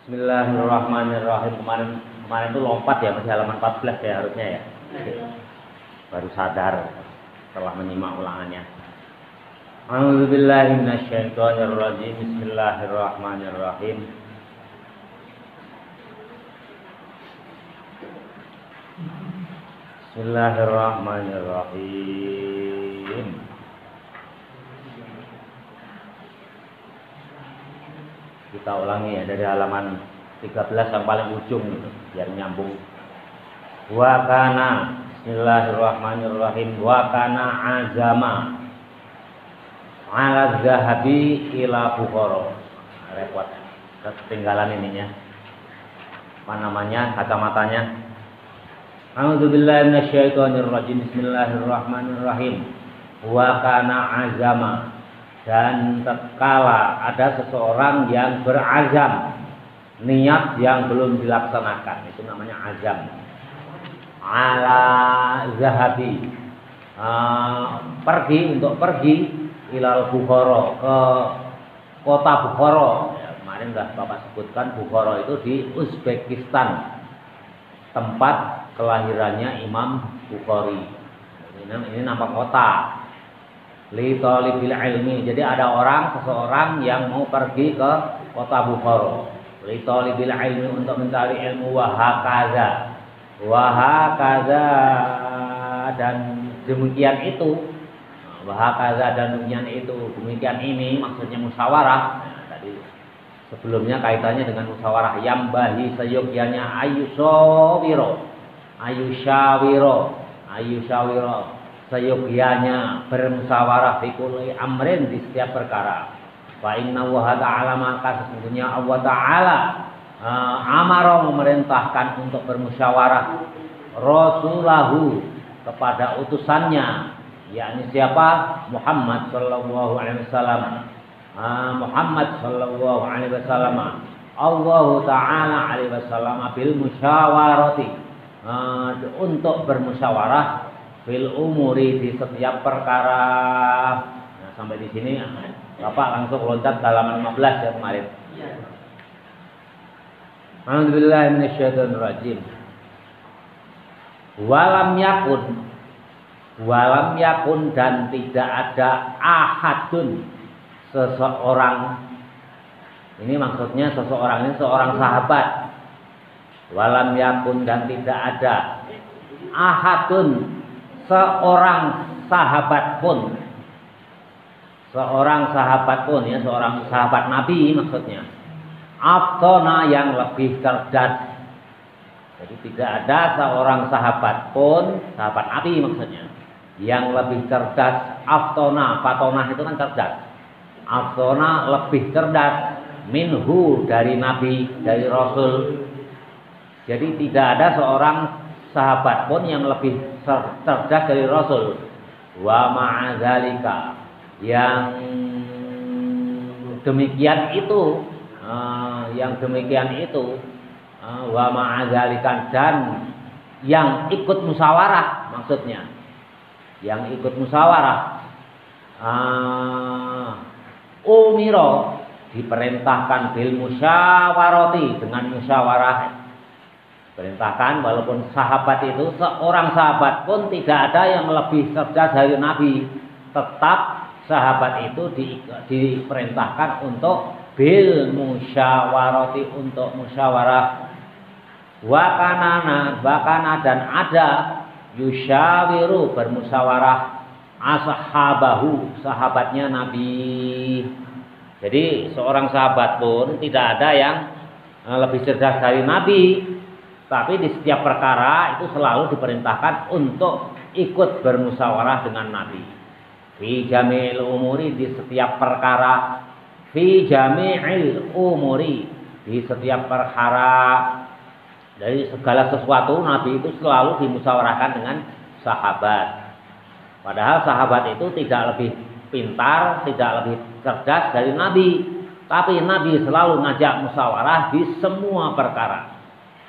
Bismillahirrahmanirrahim. Kemarin itu lompat ya, masih halaman 14 ya harusnya ya. Baru sadar setelah menyimak ulangannya. A'udzubillahi minasyaitonirrajim. Bismillahirrahmanirrahim. Bismillahirrahmanirrahim. Kita ulangi ya dari halaman 13 yang paling ujung gitu, biar nyambung. Wa kana, bismillahirrahmanirrahim. Wa kana azama ala zahabi ila Bukhara. Repot, ketinggalan ininya. Apa namanya? Kacamatanya. A'udzubillahi minasyaitonirrajim. Bismillahirrahmanirrahim. Wa kana azama, dan tatkala ada seseorang yang berazam, niat yang belum dilaksanakan, itu namanya azam. Ala zahabi, pergi ilal Bukhara, ke kota Bukhara ya, kemarin sudah Bapak sebutkan Bukhara itu di Uzbekistan, tempat kelahirannya Imam Bukhari. Ini nama kota. Li talibil ilmi, jadi ada seseorang yang mau pergi ke kota Bukhara. Li talibil ilmi, untuk mencari ilmu. Wahakaza, dan demikian itu. Wahakaza, dan demikian itu. Demikian ini maksudnya musyawarah. Nah, tadi sebelumnya kaitannya dengan musyawarah. Yambahi, seyogyanya ayusyawiro, seyogyanya bermusyawarah fi kulli amrin, di setiap perkara. Fa inna wa ta'ala, maka sesungguhnya Allah Ta'ala amara, memerintahkan untuk bermusyawarah rasulahu, kepada utusannya, yakni siapa? Muhammad sallallahu alaihi wasallam. Muhammad sallallahu alaihi wasallam, Allah Ta'ala alaihi wasallam bil musyawarati, untuk bermusyawarah fil umuri, di setiap perkara. Nah, sampai di sini Bapak langsung loncat ke halaman 15 ya kemarin. Alhamdulillah minasyaitonirrajim. Walam yakun, dan tidak ada ahadun, seseorang. Ini maksudnya seseorang ini seorang sahabat. Walam yakun, dan tidak ada ahadun, seorang sahabat pun, ya, seorang sahabat Nabi maksudnya. Aftona, yang lebih cerdas. Jadi tidak ada seorang sahabat pun, sahabat Nabi maksudnya, yang lebih cerdas. Aftona, fatona itu kan cerdas. Aftona, lebih cerdas. Minhu, dari Nabi, dari Rasul. Jadi tidak ada seorang sahabat pun yang lebih cerdas dari Rasul. Wa ma'adzalika, yang demikian itu, wa ma'adzalika, dan yang ikut musyawarah, maksudnya yang ikut musyawarah, umiro, diperintahkan bil musyawarati, dengan musyawarah. Perintahkan, walaupun sahabat itu, seorang sahabat pun tidak ada yang lebih cerdas dari Nabi, tetap sahabat itu diperintahkan untuk bil musyawarati, untuk musyawarah. Wakana, dan ada yusyawiru, bermusyawarah ashabahu, sahabatnya Nabi. Jadi seorang sahabat pun tidak ada yang lebih cerdas dari Nabi, tapi di setiap perkara itu selalu diperintahkan untuk ikut bermusyawarah dengan Nabi. Fi jami'il umuri, di setiap perkara. Fi jami'il umuri, di setiap perkara. Dari segala sesuatu Nabi itu selalu dimusyawarahkan dengan sahabat. Padahal sahabat itu tidak lebih pintar, tidak lebih cerdas dari Nabi, tapi Nabi selalu ngajak musyawarah di semua perkara.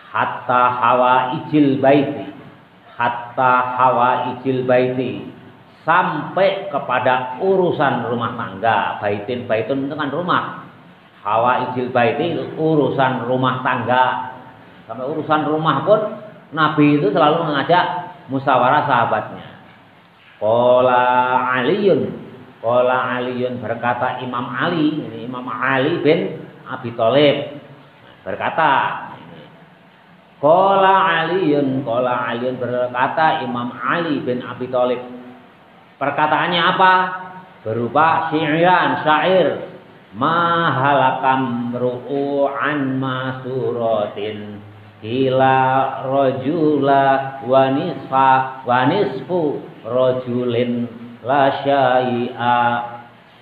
Hatta hawa ijil baiti, sampai kepada urusan rumah tangga. Baitun itu kan rumah. hawaijil baiti, urusan rumah tangga. Sampai urusan rumah pun Nabi itu selalu mengajak musyawarah sahabatnya. Qala Aliyun berkata Imam Ali, ini Imam Ali bin Abi Thalib berkata, Qala Aliyun berkata Imam Ali bin Abi Thalib. Perkataannya apa? Berupa syair. Ma halakam ru'u an masuratin kila rajula wa nisfu rajulin la syai'a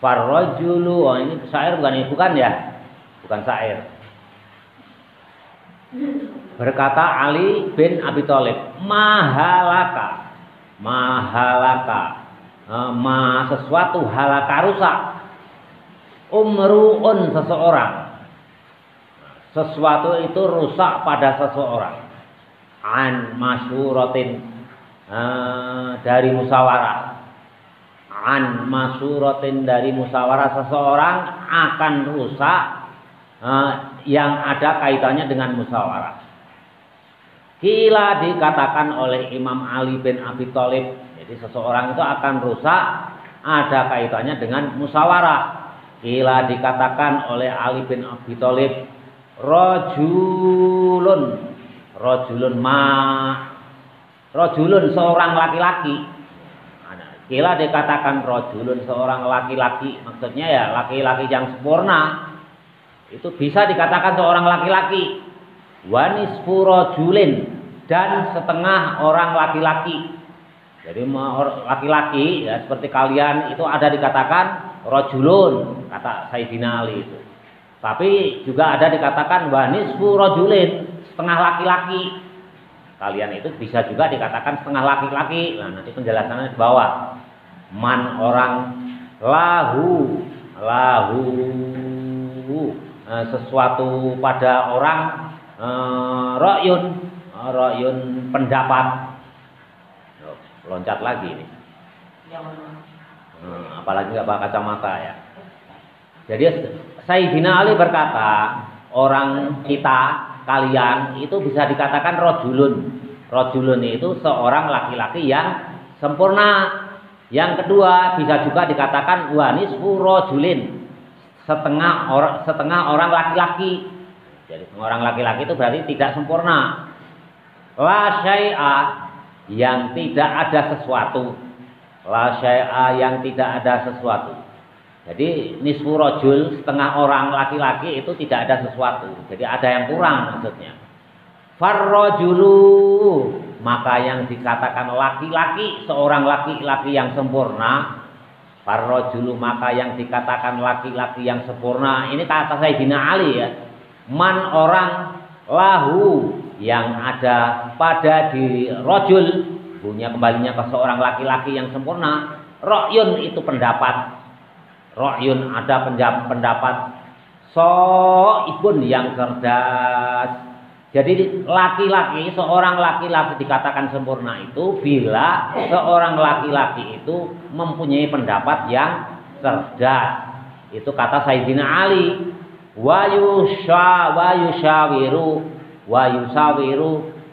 farrajulu. Oh, ini syair bukan ya? Bukan syair. Berkata Ali bin Abi Thalib, mahalaka sesuatu halaka rusak, umruun sesuatu itu rusak pada seseorang, an masyuratin dari musyawarah, seseorang akan rusak yang ada kaitannya dengan musyawarah. Kila dikatakan oleh Imam Ali bin Abi Thalib, jadi seseorang itu akan rusak ada kaitannya dengan musyawarah. Kila dikatakan oleh Ali bin Abi Thalib, rajulun seorang laki-laki. Kila dikatakan rajulun seorang laki-laki, maksudnya ya laki-laki yang sempurna. Itu bisa dikatakan seorang laki-laki. Wa nisfu rajulin, dan setengah orang laki-laki. Jadi laki-laki ya seperti kalian itu ada dikatakan rajulun, kata Sayyidina Ali itu. Tapi juga ada dikatakan wa nisfu rajulin, setengah laki-laki. Kalian itu bisa juga dikatakan setengah laki-laki. Nah, nanti penjelasannya di bawah. Man orang lahu sesuatu pada orang ra'yun pendapat. Loncat lagi ini. Apalagi nggak pakai kacamata ya. Jadi Sayyidina Ali berkata, orang kita, kalian itu bisa dikatakan rajulun. Rajulun itu seorang laki-laki yang sempurna. Yang kedua bisa juga dikatakan wa nisfu rajulin, setengah orang laki-laki. Jadi orang laki-laki itu berarti tidak sempurna. La syai'a, yang tidak ada sesuatu. La syai'a, yang tidak ada sesuatu. Jadi nisfu rajul, setengah orang laki-laki itu tidak ada sesuatu. Jadi ada yang kurang maksudnya. Farrajulu, maka yang dikatakan laki-laki, seorang laki-laki yang sempurna. Farrajulu, maka yang dikatakan laki-laki yang sempurna. Ini kata Sayyidina Ali ya. Man orang lahu, yang ada pada diri rajul, punya kembalinya ke seorang laki-laki yang sempurna. Ra'yun itu pendapat. Ra'yun ada pendapat. So'ibun yang cerdas. Jadi laki-laki, seorang laki-laki dikatakan sempurna itu bila seorang laki-laki itu mempunyai pendapat yang cerdas. Itu kata Sayyidina Ali. Wa yusawiru,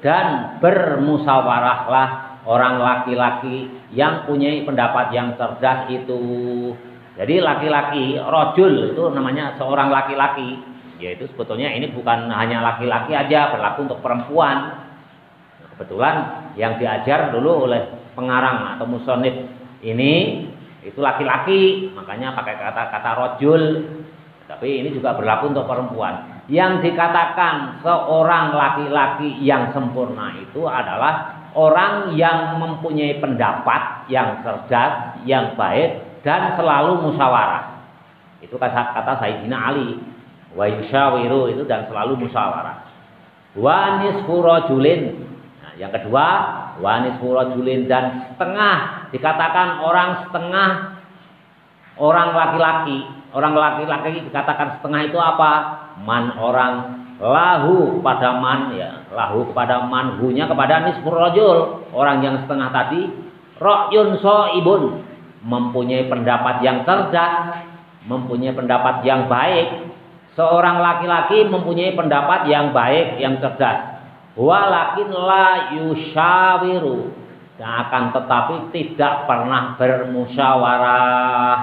dan bermusyawarahlah orang laki-laki yang punya pendapat yang cerdas itu. Jadi laki-laki, rajul itu namanya seorang laki-laki. Yaitu sebetulnya ini bukan hanya laki-laki aja, berlaku untuk perempuan. Kebetulan yang diajar dulu oleh pengarang atau musonif ini itu laki-laki, makanya pakai kata-kata rajul. Tapi ini juga berlaku untuk perempuan. Yang dikatakan seorang laki-laki yang sempurna itu adalah orang yang mempunyai pendapat yang cerdas, yang baik, dan selalu musyawarah. Itu kata Sayyidina Ali. Wa yushawiru, itu dan selalu musyawarah. Wa nisfu rajulin. Nah, yang kedua, wa nisfu rajulin, dan setengah, dikatakan setengah orang laki-laki. Orang laki-laki dikatakan setengah itu apa? Man orang lahu pada man ya, lahu kepada man, hunya kepada nisfur rajul, orang yang setengah tadi. Ra'yun so'ibun, mempunyai pendapat yang cerdas, mempunyai pendapat yang baik. seorang laki-laki mempunyai pendapat yang baik, yang cerdas. Walakin la yushawiru, akan tetapi tidak pernah bermusyawarah.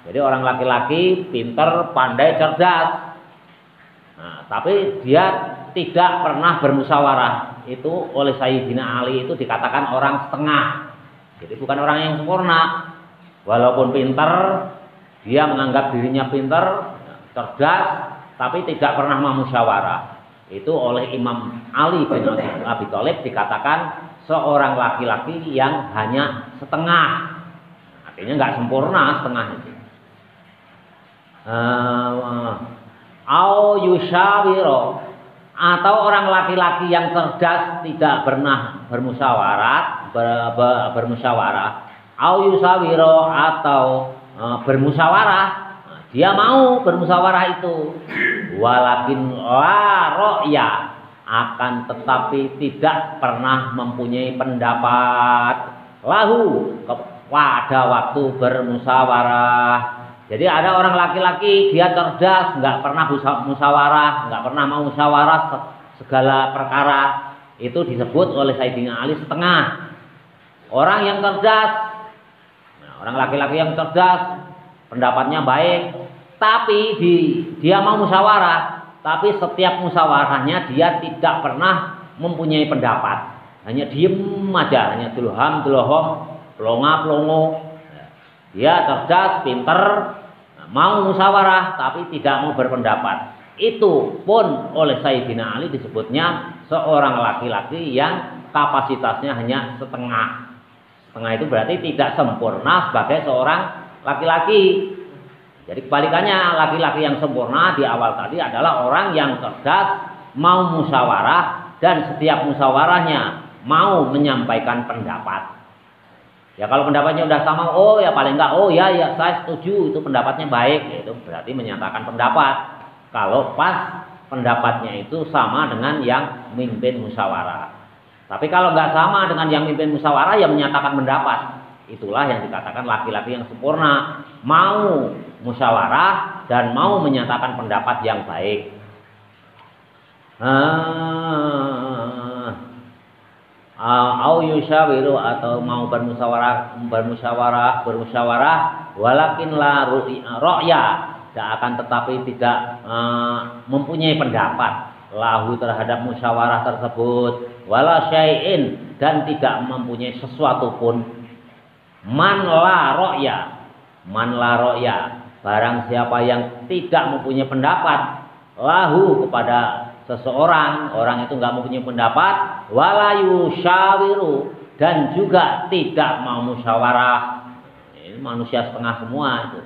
Jadi orang laki-laki pintar, pandai, cerdas. Nah, tapi dia tidak pernah bermusyawarah. Itu oleh Sayyidina Ali itu dikatakan orang setengah. Jadi bukan orang yang sempurna. Walaupun pintar, dia menganggap dirinya pintar, cerdas, tapi tidak pernah memusyawarah. Itu oleh Imam Ali bin Abi Thalib dikatakan seorang laki-laki yang hanya setengah. Artinya nggak sempurna setengah itu. Au yushawiro, atau orang laki-laki yang cerdas tidak pernah bermusyawarah. Au yushawiro, atau bermusyawarah. Dia mau bermusyawarah itu. Walakin la ro'ya, akan tetapi tidak pernah mempunyai pendapat lahu pada waktu bermusyawarah. Jadi ada orang laki-laki dia cerdas, nggak pernah musyawarah, nggak pernah mau musyawarah segala perkara. Itu disebut oleh Sayyidina Ali setengah. Orang yang cerdas, orang laki-laki yang cerdas, pendapatnya baik, tapi dia mau musyawarah, tapi setiap musyawarahnya dia tidak pernah mempunyai pendapat, hanya diem aja, hanya dulham dulhom, pelonga pelongo. Dia cerdas, pinter, mau musyawarah, tapi tidak mau berpendapat. Itu pun oleh Sayyidina Ali disebutnya seorang laki-laki yang kapasitasnya hanya setengah. Setengah itu berarti tidak sempurna sebagai seorang laki-laki. Jadi kebalikannya, laki-laki yang sempurna di awal tadi adalah orang yang cerdas, mau musyawarah, dan setiap musyawarahnya mau menyampaikan pendapat. Ya kalau pendapatnya udah sama, oh ya paling enggak, oh ya saya setuju, itu pendapatnya baik, itu berarti menyatakan pendapat. Kalau pas pendapatnya itu sama dengan yang mimpin musyawarah. Tapi kalau nggak sama dengan yang mimpin musyawarah, ya menyatakan pendapat. Itulah yang dikatakan laki-laki yang sempurna, mau musyawarah dan mau menyatakan pendapat yang baik. Au yushawiru, atau mau bermusyawarah, walakin la ro'ya, akan tetapi tidak mempunyai pendapat lahu terhadap musyawarah tersebut, wala syai'in, dan tidak mempunyai sesuatu pun. Man la ro'ya, barang siapa yang tidak mempunyai pendapat lahu kepada seseorang, orang itu nggak mempunyai pendapat, wala yushawiru, dan juga tidak mau musyawarah. Ini manusia setengah semua itu,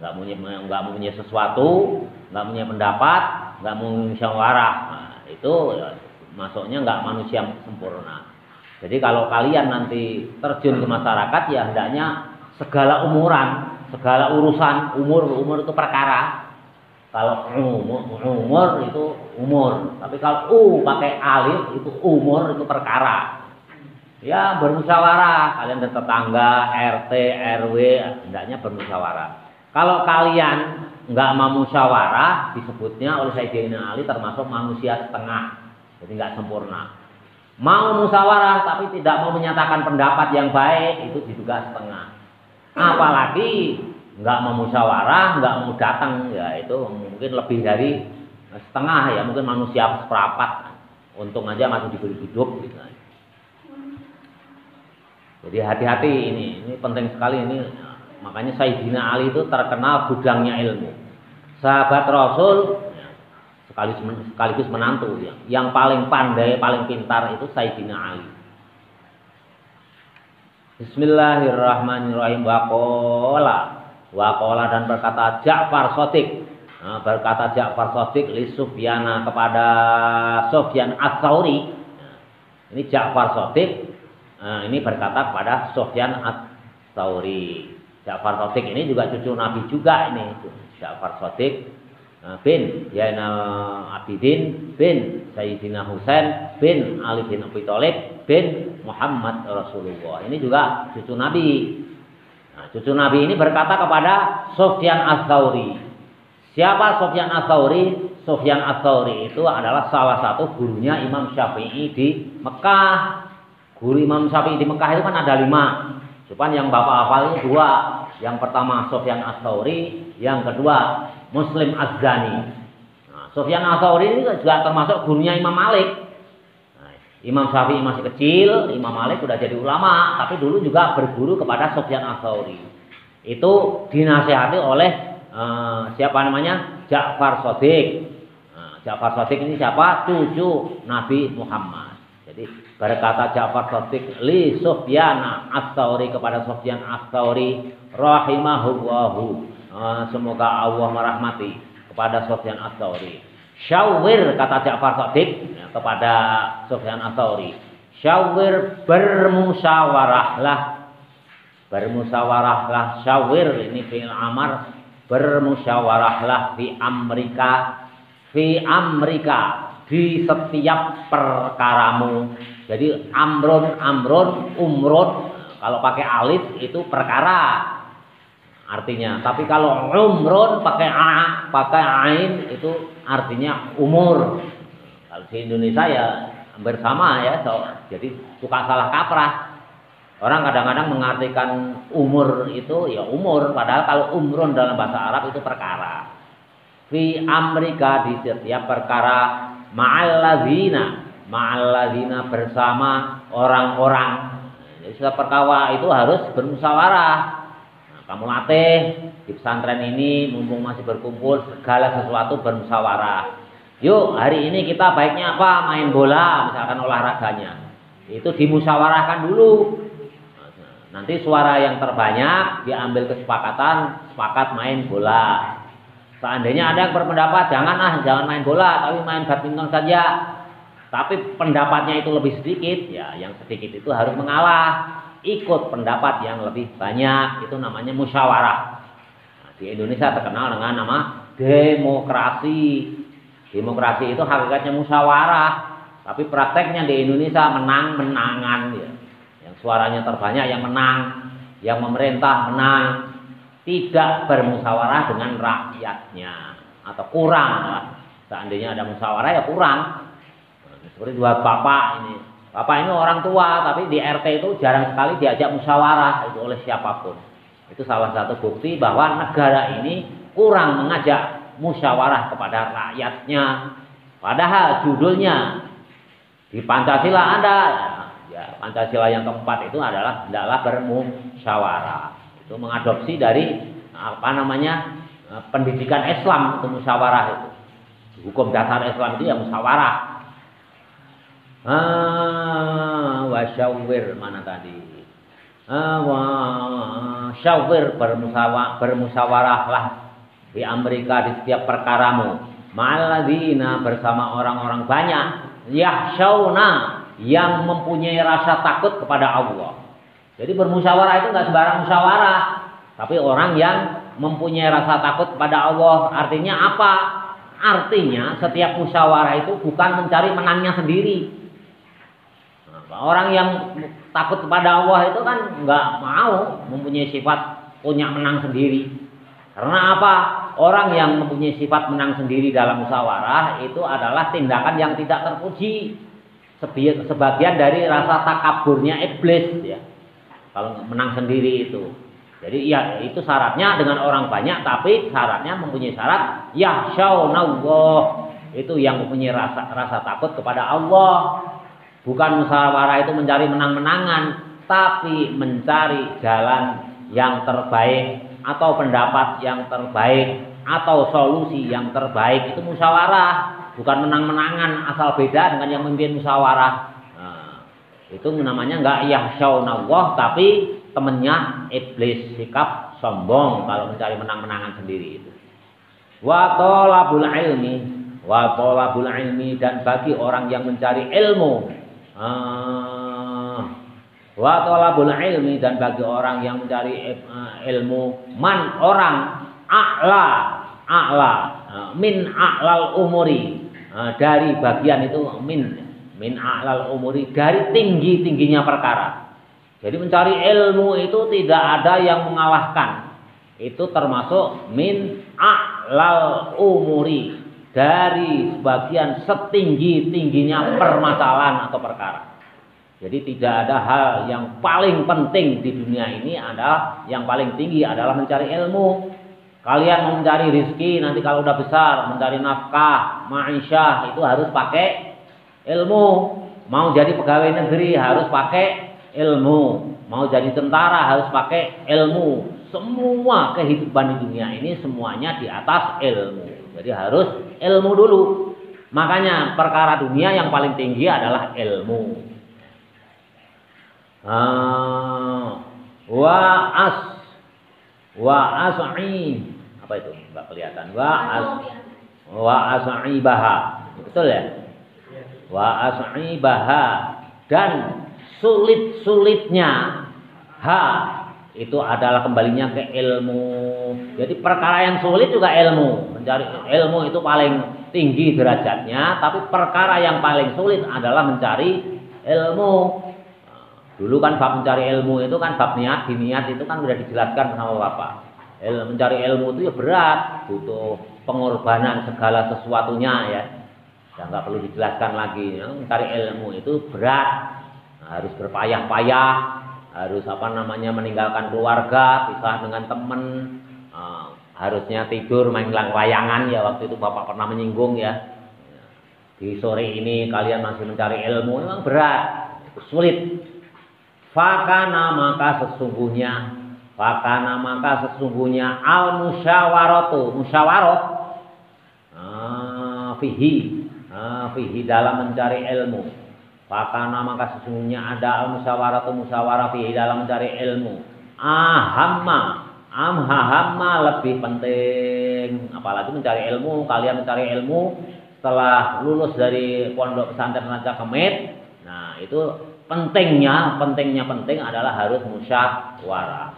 nggak mempunyai sesuatu, nggak mempunyai pendapat, nggak mau musyawarah. Nah, itu masuknya nggak manusia sempurna. Jadi kalau kalian nanti terjun ke masyarakat, ya hendaknya segala umuran, segala urusan, umur itu perkara. Kalau umur itu umur, tapi kalau pakai alif itu umur itu perkara. Ya bermusyawarah, kalian tetangga, RT, RW, hendaknya bermusyawarah. Kalau kalian nggak mau musyawarah, disebutnya oleh Sayyidina Ali termasuk manusia setengah, jadi nggak sempurna. Mau musyawarah tapi tidak mau menyatakan pendapat yang baik, itu juga setengah. Apalagi nggak mau musyawarah, nggak mau datang, ya itu mungkin lebih dari setengah, ya mungkin manusia seperempat. Untung aja masih diberi hidup gitu. Jadi hati-hati, ini penting sekali ini. Makanya Sayyidina Ali itu terkenal gudangnya ilmu. Sahabat Rasul sekaligus menantu, yang paling pandai, paling pintar itu Sayyidina Ali. Bismillahirrahmanirrahim. Waqala, dan berkata Ja'far Shadiq. Berkata Ja'far Shadiq li Sufyan, kepada Sufyan Ats-Tsauri. Ini Ja'far Shadiq ini berkata kepada Sufyan Ats-Tsauri. Ja'far Shadiq ini juga cucu Nabi juga ini. Ja'far Shadiq bin Zainal Abidin bin Sayyidina Husain bin Ali bin Abi Thalib bin Muhammad Rasulullah. Ini juga cucu Nabi. Nah, cucu Nabi ini berkata kepada Sufyan Ats-Tsauri, Siapa Sufyan Ats-Tsauri? Sufyan Ats-Tsauri itu adalah salah satu gurunya Imam Syafi'i di Mekah. Guru Imam Syafi'i di Mekah itu kan ada 5. Cuman yang Bapak hafal itu 2. Yang pertama Sufyan Ats-Tsauri, yang kedua Muslim Az-Zani. Nah, Sufyan Ats-Tsauri ini juga termasuk gurunya Imam Malik. Nah, Imam Syafi'i masih kecil, Imam Malik sudah jadi ulama, tapi dulu juga berguru kepada Sufyan Ats-Tsauri. Itu dinasihati oleh siapa namanya? Ja'far Shadiq. Nah, Ja'far Shadiq ini siapa? Cucu Nabi Muhammad. Jadi berkata Ja'far Shadiq li Sufyan Ats-Tsauri kepada Sufyan Ats-Tsauri rahimahullahu. Semoga Allah merahmati kepada Sufyan Ats-Tsauri. Syawir, kata Ja'far Shadiq kepada Sufyan Ats-Tsauri. Syawir, bermusyawarahlah. Bermusyawarahlah. Syawir ini fi'il amar. Bermusyawarahlah fi Amrika, di setiap perkaramu. Jadi amrun, umrun, kalau pakai alif itu perkara artinya. Tapi kalau umrun pakai pakai ain itu artinya umur. Kalau di Indonesia ya hampir sama ya. Jadi suka salah kaprah. Orang kadang-kadang mengartikan umur itu ya umur, padahal kalau umrun dalam bahasa Arab itu perkara. Fi Amrika, di setiap perkara, ma'alladzina bersama orang-orang. Jadi setiap perkara itu harus bermusyawarah. Nah, kamu latih di pesantren ini mumpung masih berkumpul, segala sesuatu bermusyawarah. Yuk hari ini kita baiknya apa? Main bola, misalkan olahraganya. Itu dimusyawarahkan dulu. Nanti suara yang terbanyak diambil kesepakatan, sepakat main bola. Seandainya ada yang berpendapat jangan main bola, tapi main badminton saja. Tapi pendapatnya itu lebih sedikit, ya yang sedikit itu harus mengalah, ikut pendapat yang lebih banyak, itu namanya musyawarah. Nah, di Indonesia terkenal dengan nama demokrasi. Demokrasi itu hakikatnya musyawarah, tapi prakteknya di Indonesia menang-menangan ya. Suaranya terbanyak yang menang, yang memerintah menang, tidak bermusyawarah dengan rakyatnya atau kurang lah. Seandainya ada musyawarah ya kurang. Seperti dua bapak ini. Bapak ini orang tua, tapi di RT itu jarang sekali diajak musyawarah itu oleh siapapun. Itu salah satu bukti bahwa negara ini kurang mengajak musyawarah kepada rakyatnya. Padahal judulnya di Pancasila ada. Ya, Pancasila yang keempat itu adalah hendaklah bermusyawarah. Itu mengadopsi dari pendidikan Islam, itu musyawarah itu. Hukum dasar Islam itu ya musyawarah. Wasyawir mana tadi? Syawir, bermusyawarahlah di Amerika di setiap perkaramu. Ma'alladzina, bersama orang-orang banyak. Yakhshawna, yang mempunyai rasa takut kepada Allah. Jadi bermusyawarah itu nggak sembarang musyawarah, tapi orang yang mempunyai rasa takut kepada Allah. Artinya apa? Artinya setiap musyawarah itu bukan mencari menangnya sendiri. Orang yang takut kepada Allah itu kan nggak mau mempunyai sifat punya menang sendiri. Karena apa? Orang yang mempunyai sifat menang sendiri dalam musyawarah itu adalah tindakan yang tidak terpuji. Sebagian dari rasa takaburnya iblis ya. Kalau menang sendiri itu. Jadi ya itu syaratnya dengan orang banyak, tapi syaratnya mempunyai syarat yakhshawnallah. Itu yang mempunyai rasa takut kepada Allah. Bukan musyawarah itu mencari menang-menangan, tapi mencari jalan yang terbaik atau pendapat yang terbaik atau solusi yang terbaik. Itu musyawarah. Bukan menang-menangan asal beda dengan yang memimpin musyawarah. Nah, itu namanya enggak yakhshawnallah, tapi temennya iblis, sikap sombong kalau mencari menang-menangan sendiri itu. Wa talabul ilmi, dan bagi orang yang mencari ilmu. Wa talabul ilmi, dan bagi orang yang mencari ilmu, man orang a'la min a'lal umuri, dari bagian itu min a'lal umuri, dari tingginya perkara. Jadi mencari ilmu itu tidak ada yang mengalahkan. Itu termasuk min a'lal a'lal umuri, dari sebagian setinggi-tingginya permasalahan atau perkara. Jadi tidak ada hal yang paling penting di dunia ini, adalah yang paling tinggi adalah mencari ilmu. Kalian mau mencari rezeki nanti kalau udah besar, mencari nafkah, ma'isyah, itu harus pakai ilmu. Mau jadi pegawai negeri harus pakai ilmu. Mau jadi tentara harus pakai ilmu. Semua kehidupan di dunia ini semuanya di atas ilmu. Jadi harus ilmu dulu. Makanya perkara dunia yang paling tinggi adalah ilmu. Wa as'i, apa itu? Enggak kelihatan. Wa as'i baha. Betul ya? Wa as'i baha, dan sulit-sulitnya ha itu adalah kembalinya ke ilmu. Jadi perkara yang sulit juga ilmu. Mencari ilmu itu paling tinggi derajatnya, tapi perkara yang paling sulit adalah mencari ilmu. Dulu kan bab mencari ilmu itu kan bab niat, di niat itu kan sudah dijelaskan sama Bapak. Mencari ilmu itu ya berat, butuh pengorbanan segala sesuatunya ya. Ya nggak perlu dijelaskan lagi. Mencari ilmu itu berat, harus berpayah-payah, harus meninggalkan keluarga, pisah dengan teman, harusnya tidur main layangan ya, waktu itu Bapak pernah menyinggung ya. Di sore ini kalian masih mencari ilmu, memang berat, sulit. Fakana maka sesungguhnya al musyawaratu, musyawarah fihi dalam mencari ilmu. Fakana maka sesungguhnya ada al musyawaratu, musyawarah fihi dalam mencari ilmu. Amhahamma lebih penting, apalagi mencari ilmu. Kalian mencari ilmu setelah lulus dari pondok pesantren Ranca Kemit, nah itu penting adalah harus musyawarah.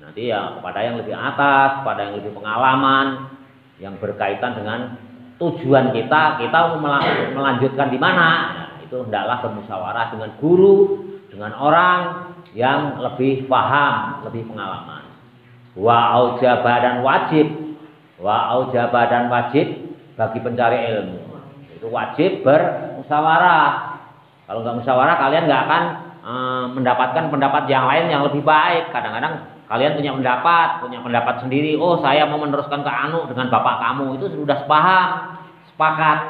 Nanti ya kepada yang lebih atas, pada yang lebih pengalaman, yang berkaitan dengan tujuan kita melanjutkan di mana. Nah, itu hendaklah bermusyawarah dengan guru, dengan orang yang lebih paham, lebih pengalaman. Wa aujaba dan wajib bagi pencari ilmu. Itu wajib bermusyawarah. Kalau nggak musyawarah, kalian nggak akan mendapatkan pendapat yang lain yang lebih baik. Kadang-kadang kalian punya pendapat sendiri. Oh, saya mau meneruskan ke anu dengan bapak kamu, itu sudah sepakat.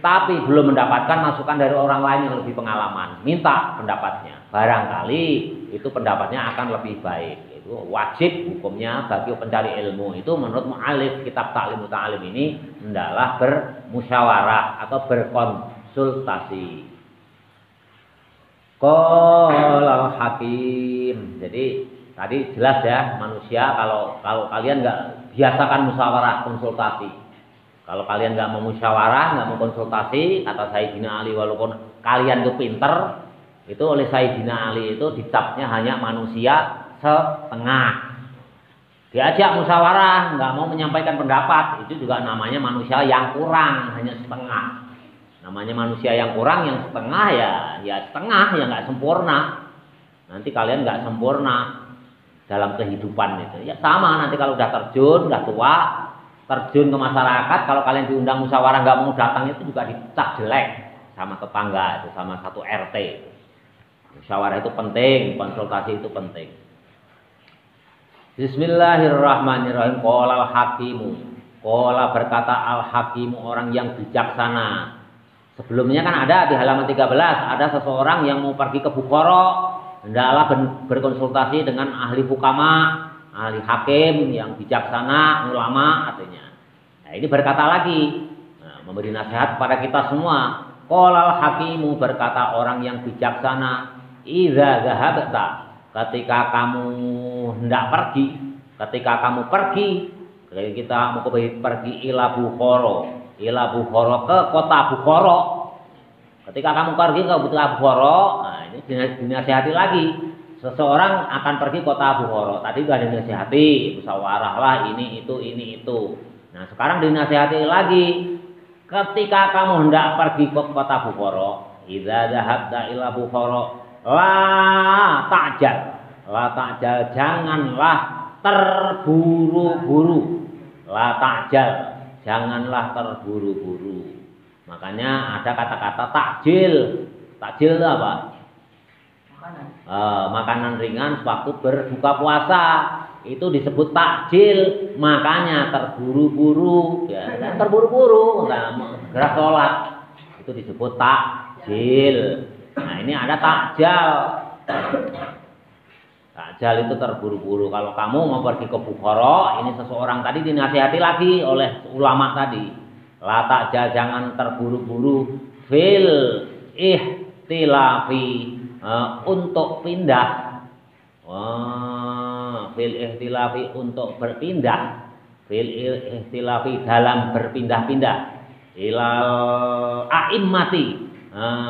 Tapi belum mendapatkan masukan dari orang lain yang lebih pengalaman. Minta pendapatnya. Barangkali itu pendapatnya akan lebih baik. Itu wajib hukumnya bagi pencari ilmu. Itu menurut mu'alif kitab Ta'lim Muta'alim ini hendaklah bermusyawarah atau berkonsultasi. Qala hakim. Jadi tadi jelas ya, manusia kalau kalian nggak biasakan musyawarah konsultasi. Kalau kalian nggak mau musyawarah, nggak mau konsultasi, kata Sayyidina Ali, walaupun kalian itu pinter, itu oleh Sayyidina Ali itu dicapnya hanya manusia setengah. Diajak musyawarah, nggak mau menyampaikan pendapat, itu juga namanya manusia yang kurang, hanya setengah. Namanya manusia yang kurang, yang setengah ya setengah, ya nggak sempurna. Nanti kalian nggak sempurna dalam kehidupan itu. Ya sama nanti kalau udah terjun, udah tua, terjun ke masyarakat, kalau kalian diundang musyawarah nggak mau datang, itu juga dicap jelek sama tetangga, itu sama satu RT. Musyawarah itu penting, konsultasi itu penting. Bismillahirrahmanirrahim. Qala al-hakimu. Qala berkata al-hakimu, orang yang bijaksana. Sebelumnya kan ada di halaman 13, ada seseorang yang mau pergi ke Bukhara, hendaklah berkonsultasi dengan ahli hukama, ahli hakim yang bijaksana, ulama artinya. Nah, ini berkata lagi, memberi nasihat kepada kita semua. Qala al-hakimu, berkata orang yang bijaksana, idza zahabta, ketika kamu hendak pergi, ketika kita mau pergi ila Bukhara, ke kota Bukhara. Ketika kamu pergi ke kota Bukhara, nah ini dinasihati lagi. Seseorang akan pergi kota Bukhara. Tadi sudah dinasihati, musyawarah lah ini itu. Nah, sekarang dinasihati lagi. Ketika kamu hendak pergi ke kota Bukhara, idza dhahabta ila Bukhara, la ta'jal, janganlah terburu-buru. La ta'jal, janganlah terburu-buru. Makanya ada kata-kata takjil. Takjil itu apa? Makanan. Makanan ringan waktu berbuka puasa. Itu disebut takjil. Makanya terburu-buru. Ya, terburu-buru. Gerak sholat. Itu disebut takjil. Nah ini ada takjal. Takjal itu terburu-buru. Kalau kamu mau pergi ke Bukhara, ini seseorang tadi dinasihati lagi oleh ulama tadi. La takjal, jangan terburu-buru fil ihtilafi, untuk pindah. Fil ihtilafi, untuk berpindah. Fil ihtilafi, dalam berpindah-pindah. Ilal a'immati,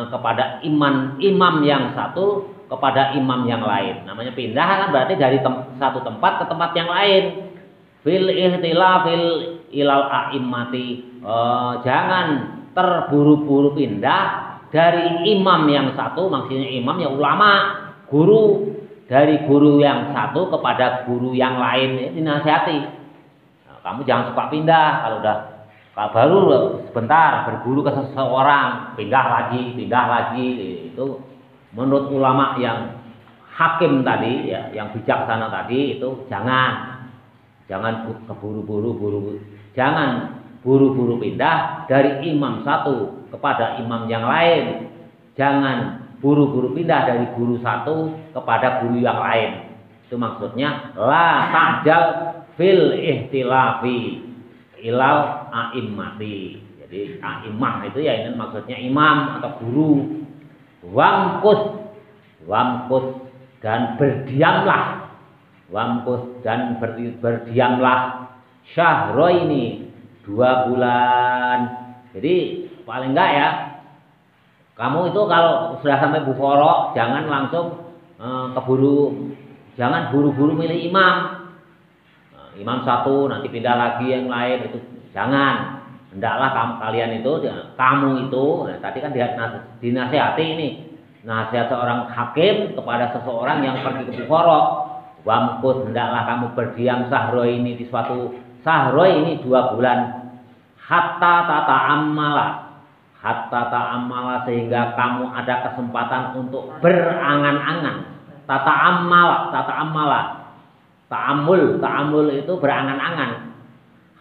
kepada imam yang satu kepada imam yang lain. Namanya pindah kan berarti dari satu tempat ke tempat yang lain. Fil ihtilafil ilal a'immati, jangan terburu-buru pindah dari imam yang satu, maksudnya imam ya ulama, guru, dari guru yang satu kepada guru yang lain. Ini dinasihati. Nah, kamu jangan suka pindah. Kalau baru sebentar berguru ke seseorang, pindah lagi. Itu menurut ulama yang hakim tadi, ya, yang bijaksana tadi, itu jangan keburu-buru, jangan buru-buru pindah dari imam satu kepada imam yang lain, jangan buru-buru pindah dari guru satu kepada guru yang lain. Itu maksudnya la ta'jal fil ihtilafi ilal a'immati. Jadi a'immah itu ya ini maksudnya imam atau guru. Wamkus dan berdiamlah. Wamkus dan berdiamlah syahroini, 2 bulan. Jadi paling enggak ya, kamu itu kalau sudah sampai Bukhara jangan langsung jangan buru-buru milih imam. Imam satu nanti pindah lagi yang lain, itu jangan. Hendaklah kamu itu, nah, tadi kan dinasihati ini, nasihat seorang hakim kepada seseorang yang pergi ke Bukhara. Wamkus, hendaklah kamu berdiam sahro ini di suatu sahro ini 2 bulan. Hatta ta'ammala, sehingga kamu ada kesempatan untuk berangan-angan. Ta'amul itu berangan-angan.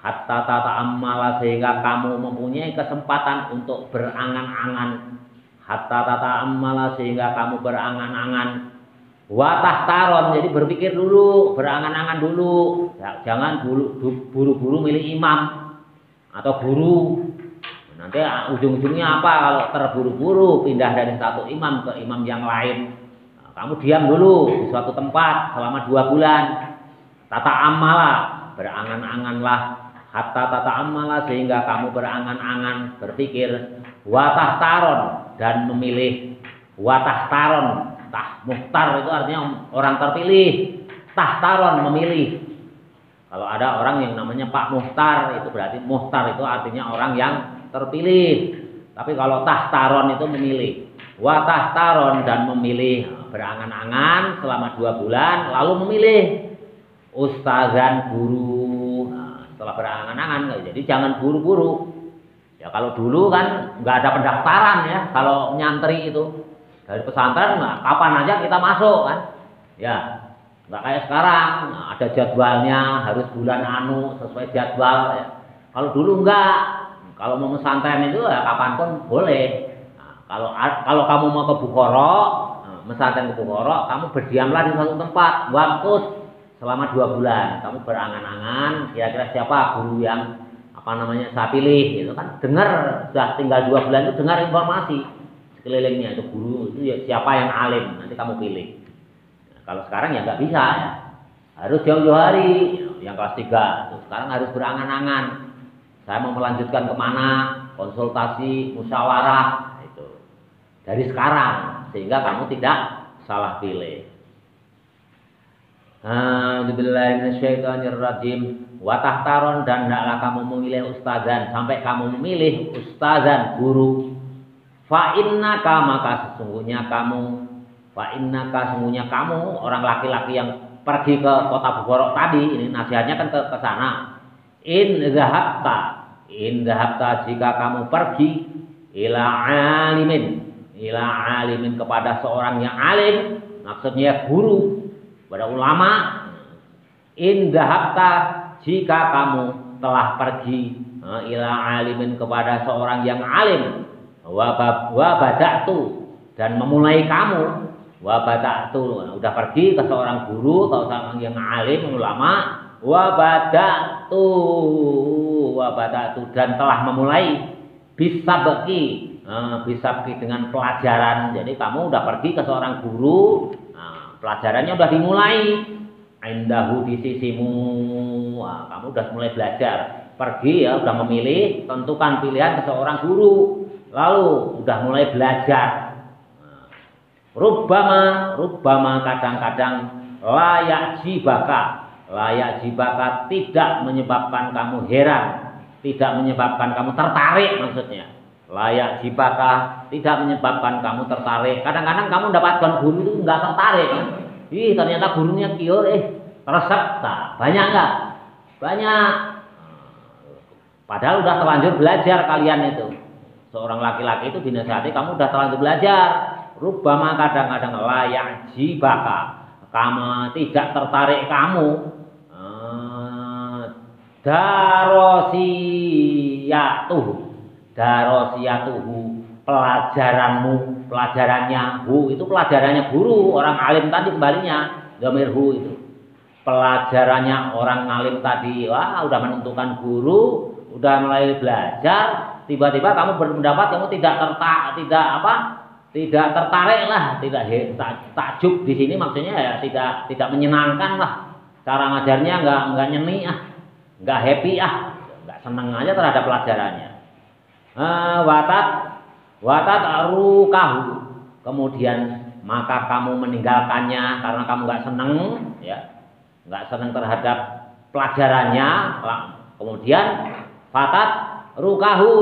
Hatta ta'ammala, sehingga kamu mempunyai kesempatan untuk berangan-angan. Hatta ta'ammala, sehingga kamu berangan-angan. Watahtaron, jadi berpikir dulu, berangan-angan dulu. Jangan buru-buru milih imam atau guru. Nanti ujung-ujungnya apa kalau terburu-buru pindah dari satu imam ke imam yang lain. Nah, kamu diam dulu di suatu tempat selama 2 bulan. Tata'ammala, berangan-anganlah. Hatta tata'ammala, sehingga kamu berangan-angan, berpikir. Watahtaron, dan memilih. Watahtaron, muhtar itu artinya orang terpilih. Tahtaron, memilih. Kalau ada orang yang namanya Pak Muhtar, itu berarti muhtar itu artinya orang yang terpilih. Tapi kalau tahtaron itu memilih. Watahtaron, dan memilih, berangan-angan selama 2 bulan, lalu memilih ustazan, guru. Nah, setelah berangan-angan, jadi jangan buru-buru. Ya kalau dulu kan nggak ada pendaftaran ya, kalau nyantri itu dari pesantren, nah, kapan aja kita masuk kan, ya nggak kayak sekarang. Nah, ada jadwalnya, harus bulan sesuai jadwal ya. Kalau dulu enggak, kalau mau pesantren itu ya kapanpun boleh. Nah, kalau kamu mau ke Bukhara, pesantren ke Bukhara, kamu berdiamlah di suatu tempat, waktu selama 2 bulan. Kamu berangan-angan, kira-kira siapa guru yang saya pilih, gitu kan. Dengar, sudah tinggal 2 bulan itu dengar informasi sekelilingnya, itu guru itu ya, siapa yang alim, nanti kamu pilih. Nah, kalau sekarang ya nggak bisa ya, harus jauh-jauh hari. Yang kelas 3 sekarang harus berangan-angan, saya mau melanjutkan kemana, konsultasi, musyawarah, itu dari sekarang, sehingga kamu tidak salah pilih. A'udzubillahiminasyaitonirrajim. Watahtaron, dan hendaklah kamu memilih ustazan, sampai kamu memilih ustazan, guru. Fa'innaka, maka sesungguhnya kamu, orang laki-laki yang pergi ke kota Bukhara tadi, ini nasihatnya kan ke sana. in zahabta jika kamu pergi ila alimin kepada seorang yang alim, maksudnya guru, kepada ulama. In zahabta jika kamu telah pergi ila alimin kepada seorang yang alim, wa bada'tu dan memulai kamu, wa bada'tu udah pergi ke seorang guru atau seorang yang alim ulama, wa bada'tu dan telah memulai bisabqi dengan pelajaran. Jadi kamu udah pergi ke seorang guru, pelajarannya udah dimulai. Indahu di sisimu, kamu udah mulai belajar. Pergi ya, udah memilih, tentukan pilihan ke seorang guru, lalu udah mulai belajar. Rubbama kadang-kadang layak jibaka tidak menyebabkan kamu heran, tidak menyebabkan kamu tertarik maksudnya. Layak jibaka tidak menyebabkan kamu tertarik. Kadang-kadang kamu dapatkan guru itu nggak tertarik. Ih, ternyata gurunya kior, resep tak banyak nggak? Banyak. Padahal udah terlanjur belajar kalian itu. Seorang laki-laki itu dinasihati, kamu udah terlanjur belajar. Rubbama kadang-kadang layak jibaka, kamu tidak tertarik kamu. Darosiyatuhu pelajarannya itu pelajarannya guru orang alim tadi, kembalinya dhamir hu itu pelajarannya orang alim tadi. Wah, udah menentukan guru, udah mulai belajar, tiba-tiba kamu berpendapat kamu tidak tertarik lah, takjub di sini maksudnya ya tidak menyenangkan lah, cara ngajarnya nggak nyeni nggak happy nggak seneng aja terhadap pelajarannya. Watat arukahu, kemudian maka kamu meninggalkannya karena kamu nggak seneng terhadap pelajarannya. Kemudian fatat rukahu,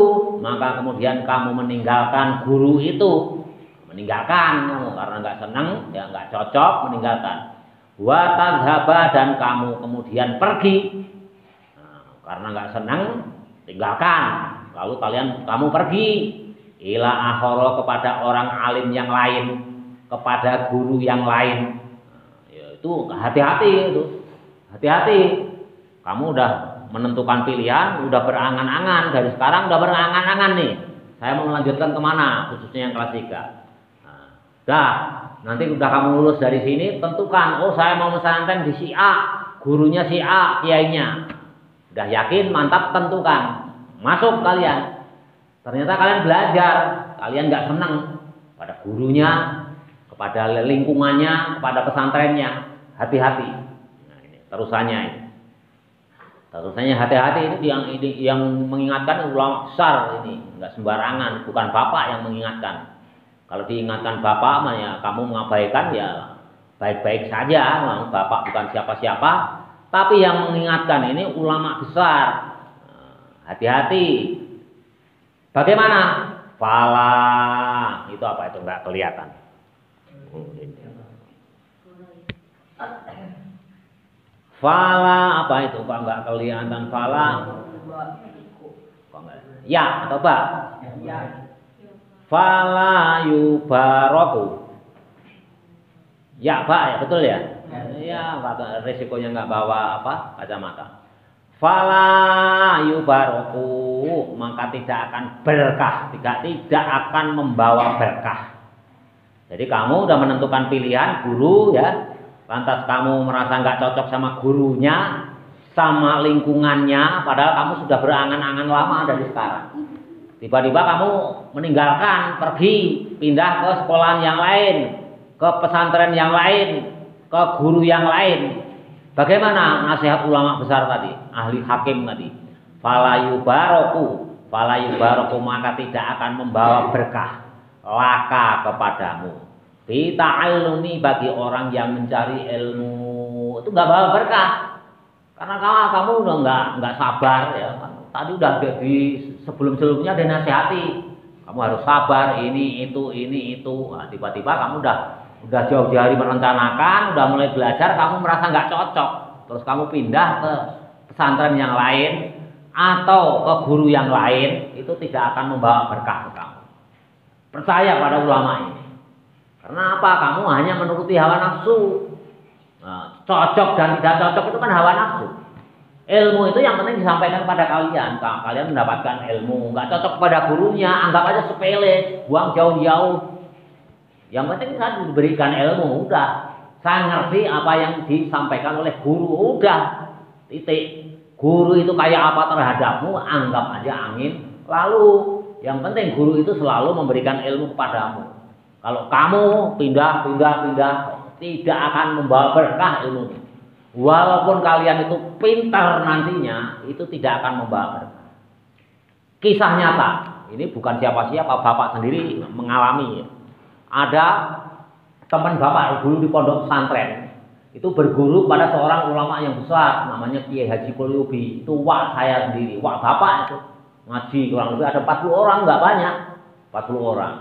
maka kemudian kamu meninggalkan guru itu, kamu karena nggak seneng, ya nggak cocok, meninggalkan. Watadhaba, dan kamu kemudian pergi karena nggak seneng, tinggalkan. Lalu kamu pergi ila akhara, kepada orang alim yang lain, kepada guru yang lain. Ya, itu hati-hati itu. Hati-hati. Kamu udah menentukan pilihan, udah berangan-angan, dari sekarang udah berangan-angan nih. Saya mau melanjutkan kemana, khususnya yang kelas 3. Nanti udah kamu lulus dari sini, tentukan, saya mau pesantren di si A, gurunya si A, kiainya. Udah yakin, mantap, tentukan. Masuk kalian. Ternyata kalian belajar, kalian nggak senang pada gurunya, kepada lingkungannya, kepada pesantrennya. Hati-hati. Nah, ini terusannya ini. Terusannya hati-hati, ini yang mengingatkan ulama besar ini, nggak sembarangan, bukan bapak yang mengingatkan. Kalau diingatkan bapak, ya kamu mengabaikan, ya baik-baik saja, bapak bukan siapa-siapa, tapi yang mengingatkan ini ulama besar. Hati-hati. Bagaimana? Fala. Itu apa itu? Enggak kelihatan. Fala apa itu? Kok enggak kelihatan fala? Ya atau ba? Fala yubaraku. Ya, Pak, ya betul ya? Ya, resikonya enggak bawa kacamata. Fala yubaraku, maka tidak akan berkah, tidak akan membawa berkah. Jadi kamu udah menentukan pilihan guru ya, lantas kamu merasa nggak cocok sama gurunya, sama lingkungannya, padahal kamu sudah berangan-angan lama dari sekarang. Tiba-tiba kamu meninggalkan, pergi, pindah ke sekolahan yang lain, ke pesantren yang lain, ke guru yang lain. Bagaimana nasihat ulama besar tadi, ahli hakim tadi? Fala yubaraku, maka tidak akan membawa berkah laka kepadamu. Bita'allumi, bagi orang yang mencari ilmu itu nggak bawa berkah. Karena kamu udah nggak sabar ya. Tadi udah sebelum-sebelumnya ada nasihati. Kamu harus sabar, ini itu. Nah, tiba-tiba kamu udah jauh-jauh hari merencanakan, udah mulai belajar, kamu merasa nggak cocok, terus kamu pindah ke pesantren yang lain, atau ke guru yang lain itu tidak akan membawa berkah ke kamu. Percaya pada ulama ini. Karena apa? Kamu hanya menuruti hawa nafsu. Nah, cocok dan tidak cocok itu kan hawa nafsu. Ilmu itu yang penting disampaikan pada kalian. Kalian mendapatkan ilmu, nggak cocok pada gurunya, anggap aja sepele, buang jauh-jauh. Yang penting kan diberikan ilmu, udah. Saya ngerti apa yang disampaikan oleh guru, udah. Titik. Guru itu kayak apa terhadapmu, anggap aja angin lalu. Yang penting guru itu selalu memberikan ilmu kepadamu. Kalau kamu pindah, tidak akan membawa berkah ilmu. Walaupun kalian itu pintar nantinya, itu tidak akan membawa berkah. Kisah nyata, ini bukan siapa-siapa, bapak sendiri mengalami. Ada teman bapak dulu di pondok pesantren, itu berguru pada seorang ulama yang besar, namanya Kiai Haji Qulyubi. Itu wak saya sendiri, wak bapak itu ngaji kurang lebih ada 40 orang, nggak banyak, 40 orang.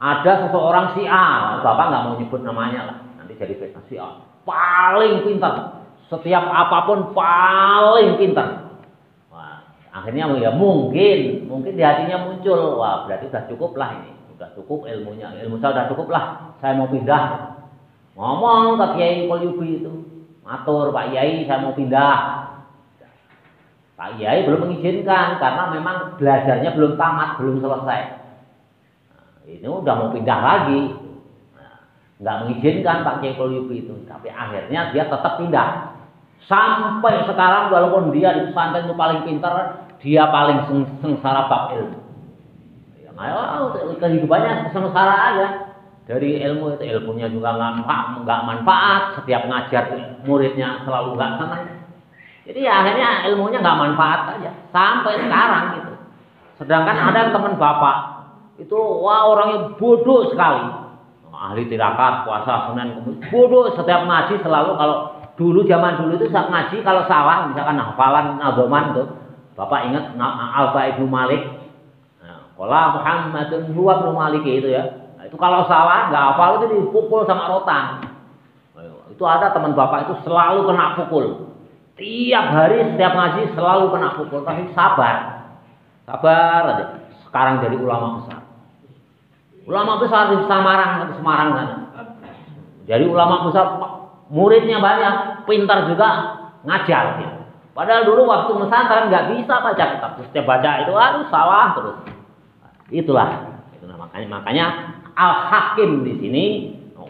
Ada seseorang si A, bapak nggak mau nyebut namanya lah, nanti jadi fitnah. Si A paling pintar. Setiap apapun paling pintar. Wah, akhirnya ya mungkin di hatinya muncul, wah berarti sudah cukup lah ini, sudah cukup ilmunya, ilmu saya sudah cukup lah, saya mau pindah. Ngomong ke Kiai Qulyubi itu, matur Pak Yai saya mau pindah. Pak Yai belum mengizinkan karena memang belajarnya belum tamat, belum selesai. Nah, ini udah mau pindah lagi. Nggak mengizinkan Pak Kiai Qulyubi itu, tapi akhirnya dia tetap pindah. Sampai sekarang walaupun dia di pesantren itu paling pintar, dia paling sengsara bab ilmu. Ya, kehidupannya sengsara aja. Dari ilmu itu, ilmunya juga nggak manfaat. Setiap ngajar muridnya selalu nggak senang. Jadi ya, akhirnya ilmunya nggak manfaat aja sampai sekarang gitu. Sedangkan ada teman bapak itu, wah orangnya bodoh sekali. Ahli tirakat, puasa, Senin, Kamis, bodoh. Setiap ngaji selalu, kalau zaman dulu itu saat ngaji kalau salah, misalkan hafalan nagoman tuh, bapak ingat Alfa Ibnu Malik, Qala Muhammadun huwa Ibnu Malik itu ya. Nah, itu kalau salah nggak hafal itu dipukul sama rotan. Itu ada teman bapak itu selalu kena pukul. Tiap hari setiap ngaji selalu kena pukul, tapi sabar aja. Sekarang jadi ulama besar. Ulama besar di Semarang sana. Jadi ulama besar, muridnya banyak, pintar juga, ngajar. Gitu. Padahal dulu waktu pesantren nggak bisa baca kitab, setiap baca itu harus salah terus. Itulah. Makanya Al-Hakim di sini,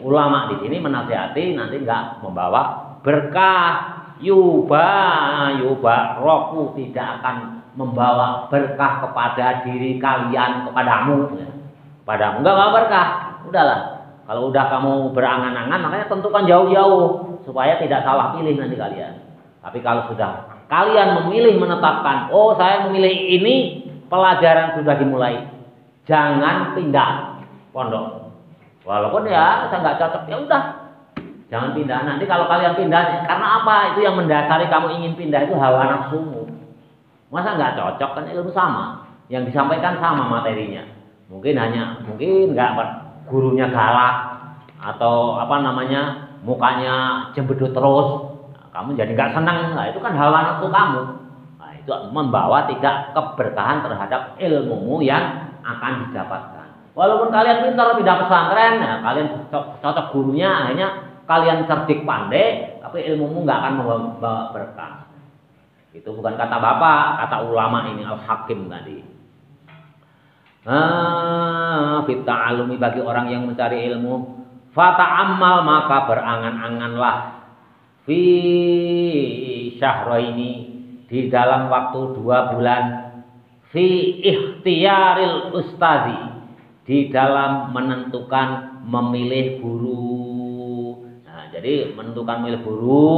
ulama di sini menasihati nanti nggak membawa berkah. Yuba roku tidak akan membawa berkah kepada diri kalian, kepadamu. Padamu enggak berkah. Udahlah. Kalau udah kamu berangan-angan, makanya tentukan jauh-jauh supaya tidak salah pilih nanti kalian. Tapi kalau sudah kalian memilih menetapkan, oh saya memilih ini, pelajaran sudah dimulai. Jangan pindah pondok. Walaupun ya saya nggak cocok, ya udah. Jangan pindah. Nanti kalau kalian pindah, karena apa? Itu yang mendasari kamu ingin pindah itu hawa nafsumu. Masa nggak cocok, kan ilmu sama. Yang disampaikan sama materinya. Mungkin nggak gurunya galak atau mukanya jembedut terus, nah, kamu jadi nggak senang. Nah, itu kan hawa nafsu kamu. Nah, itu membawa tidak keberkahan terhadap ilmumu yang akan didapatkan. Walaupun kalian pintar pindah pesantren, nah, kalian cocok gurunya, akhirnya kalian cerdik pandai, tapi ilmumu nggak akan membawa berkah. Itu bukan kata bapak, kata ulama ini Al-Hakim tadi. Fit ta'alumi, bagi orang yang mencari ilmu, fata'ammal, maka berangan-anganlah, fi syahraini, di dalam waktu 2 bulan, fi ikhtiyaril ustazi, di dalam menentukan memilih guru. Nah, jadi menentukan memilih guru,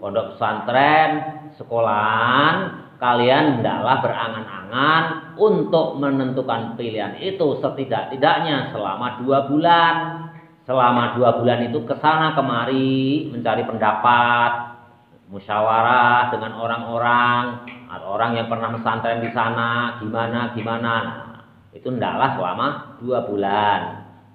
pondok pesantren, sekolahan, kalian hendaklah berangan-angan untuk menentukan pilihan itu setidak-tidaknya selama 2 bulan. Selama 2 bulan itu kesana kemari mencari pendapat, musyawarah dengan orang-orang atau orang yang pernah pesantren di sana, gimana. Nah, itu hendaklah selama 2 bulan.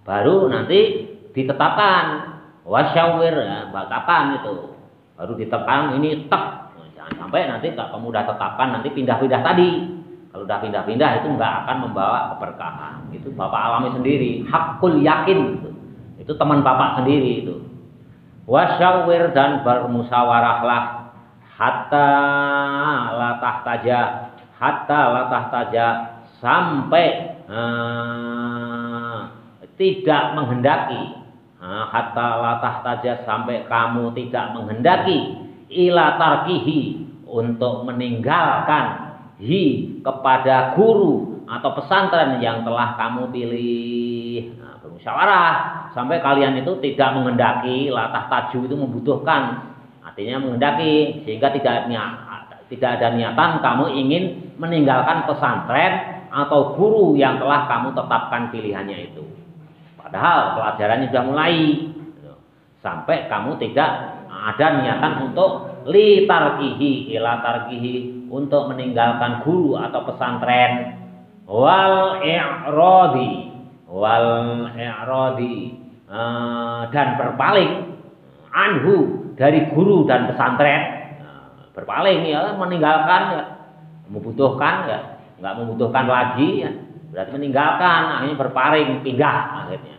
Baru nanti ditetapkan wasyawir, ya, kapan itu. Baru ditetapkan ini tek. Jangan sampai sampai nanti kamu udah tetapkan nanti pindah-pindah tadi. Kalau udah pindah-pindah itu nggak akan membawa keberkahan. Itu Bapak alami sendiri. Hakul yakin itu teman Bapak sendiri itu. Wasyawir dan bermusyawarahlah hatta latah taja sampai tidak menghendaki. Hatta latah taja sampai kamu tidak menghendaki ila tarkihi untuk meninggalkan kepada guru atau pesantren yang telah kamu pilih. Bermusyawarah sampai kalian itu tidak menghendaki. Latah taju itu membutuhkan, artinya menghendaki, sehingga tidak ada niatan kamu ingin meninggalkan pesantren atau guru yang telah kamu tetapkan pilihannya itu. Padahal pelajarannya sudah mulai, sampai kamu tidak ada niatan untuk ila tarkihi untuk meninggalkan guru atau pesantren, wal i'radi dan berpaling anhu dari guru dan pesantren. Berpaling ya, meninggalkan ya, membutuhkan ya, nggak membutuhkan lagi ya, berarti meninggalkan, akhirnya berpaling, pindah akhirnya.